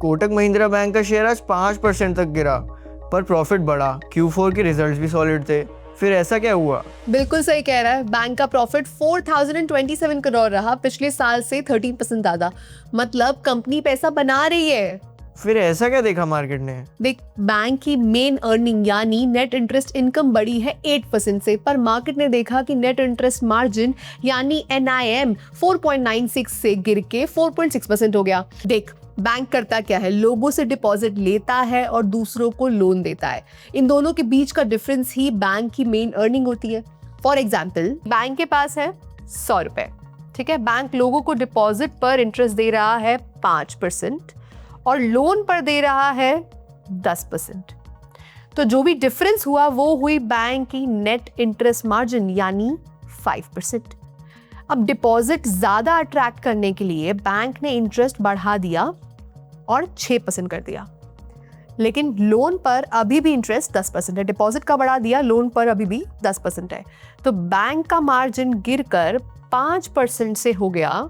Kotak Mahindra bank का share आज 5% तक गिरा, पर प्रॉफिट बढ़ा। Q4 के रिजल्ट्स भी सॉलिड थे। फिर ऐसा क्या हुआ? बिल्कुल सही कह रहा है। बैंक का प्रॉफिट 4027 करोड़ रहा, पिछले साल से 13% ज्यादा। मतलब कंपनी पैसा बना रही है। फिर ऐसा क्या देखा मार्केट ने? देख, बैंक की मेन अर्निंग यानी नेट इंटरेस्ट इनकम बढ़ी है 8% से, पर मार्केट ने देखा कि नेट इंटरेस्ट मार्जिन यानी NIM 4.96 से गिर के 4.6% हो गया। देख, बैंक करता क्या है, लोगों से डिपॉजिट लेता है और दूसरों को लोन देता है। इन दोनों के बीच का डिफरेंस ही बैंक की मेन अर्निंग होती है। फॉर एग्जाम्पल, बैंक के पास है 100 रुपए, ठीक है। बैंक लोगों को डिपॉजिट पर इंटरेस्ट दे रहा है 5% और लोन पर दे रहा है 10%। तो जो भी डिफरेंस हुआ वो हुई बैंक की नेट इंटरेस्ट मार्जिन यानी 5%। अब डिपॉजिट ज्यादा अट्रैक्ट करने के लिए बैंक ने इंटरेस्ट बढ़ा दिया और 6% कर दिया, लेकिन लोन पर अभी भी इंटरेस्ट 10% है। डिपॉजिट का बढ़ा दिया, लोन पर अभी भी 10% है। तो बैंक का मार्जिन गिरकर 5% से हो गया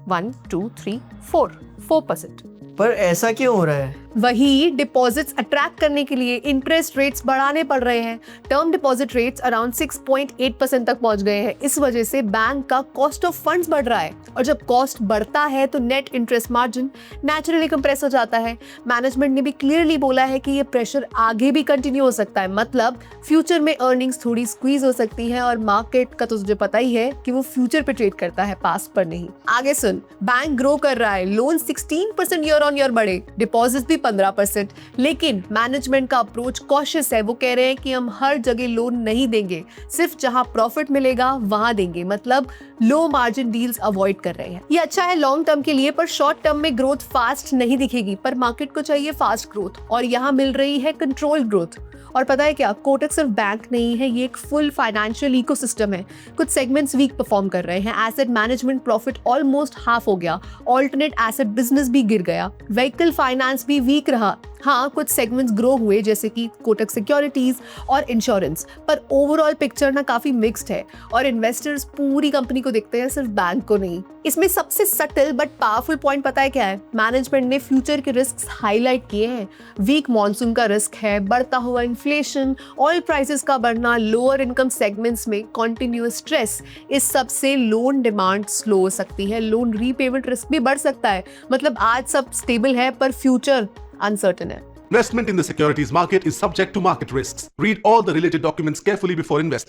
4%। पर ऐसा क्यों हो रहा है? वही डिपॉजिट्स अट्रैक्ट करने के लिए इंटरेस्ट रेट्स बढ़ाने पड़ रहे हैं। टर्म डिपॉजिट रेट्स अराउंड 6.8% तक पहुंच गए हैं। इस वजह से बैंक का कॉस्ट ऑफ फंड्स बढ़ रहा है, और जब कॉस्ट बढ़ता है तो net interest margin naturally compress हो जाता है। मैनेजमेंट ने भी क्लियरली बोला है कि ये प्रेशर आगे भी कंटिन्यू हो सकता है। मतलब फ्यूचर में अर्निंग्स थोड़ी स्क्वीज हो सकती है, और मार्केट का तो तुझे पता ही है कि वो फ्यूचर पे ट्रेड करता है, पास्ट पर नहीं। आगे सुन, बैंक ग्रो कर रहा है, लोन 16% ईयर ऑन ईयर बढ़े, डिपॉजिट भी 15%। लेकिन मैनेजमेंट का अप्रोच कॉशियस है। वो कह रहे हैं कि हम हर जगह लोन नहीं देंगे, सिर्फ जहां प्रॉफिट मिलेगा वहां देंगे। मतलब लो मार्जिन डील्स अवॉइड कर रहे हैं। ये अच्छा है लॉन्ग टर्म के लिए, पर शॉर्ट टर्म में ग्रोथ फास्ट नहीं दिखेगी। पर मार्केट को चाहिए फास्ट ग्रोथ, और यहाँ मिल रही है कंट्रोल ग्रोथ। और पता है क्या, कोटक सिर्फ बैंक नहीं है, ये एक फुल फाइनेंशियल इकोसिस्टम है। कुछ सेगमेंट्स वीक परफॉर्म कर रहे हैं। Asset management profit almost half हो गया, ऑल्टरनेट एसेट बिजनेस भी गिर गया, व्हीकल फाइनेंस भी वीक रहा। हाँ, कुछ सेगमेंट्स ग्रो हुए जैसे कि कोटक सिक्योरिटीज और इंश्योरेंस, पर ओवरऑल पिक्चर ना काफी मिक्स्ड है, और इन्वेस्टर्स पूरी कंपनी को देखते हैं, सिर्फ बैंक को नहीं। इसमें सबसे सटल बट पावरफुल पॉइंट पता है क्या है? मैनेजमेंट ने फ्यूचर के रिस्क हाईलाइट किए हैं। वीक मॉनसून का रिस्क है, बढ़ता हुआ इन्फ्लेशन, ऑयल प्राइसेस का बढ़ना, लोअर इनकम सेगमेंट्स में कंटिन्यूअस स्ट्रेस। इस सब से लोन डिमांड स्लो हो सकती है, लोन रीपेमेंट रिस्क भी बढ़ सकता है। मतलब आज सब स्टेबल है, पर फ्यूचर अनसर्टेन है। Investment in the securities market is subject to market risks. Read all the related documents carefully before investing.